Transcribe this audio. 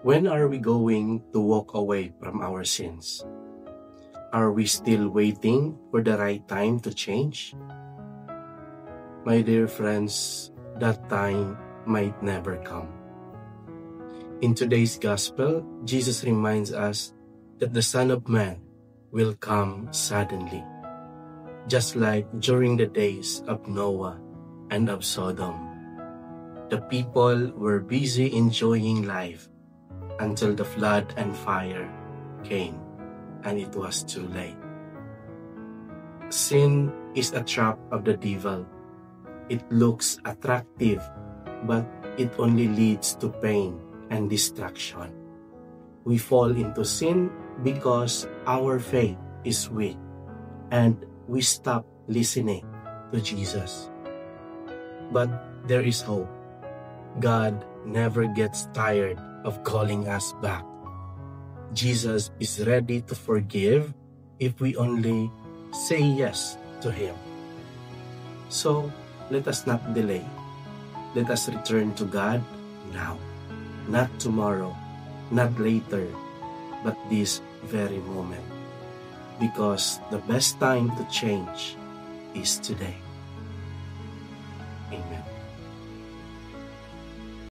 When are we going to walk away from our sins? Are we still waiting for the right time to change? My dear friends, that time might never come. In today's gospel, Jesus reminds us that the Son of Man will come suddenly, just like during the days of Noah and of Sodom. The people were busy enjoying life until the flood and fire came, and it was too late. Sin is a trap of the devil. It looks attractive, but it only leads to pain and destruction. We fall into sin because our faith is weak and we stop listening to Jesus. But there is hope. God never gets tired of calling us back. Jesus is ready to forgive if we only say yes to Him. So let us not delay. Let us return to God now, not tomorrow, not later, but this very moment. Because the best time to change is today. Amen.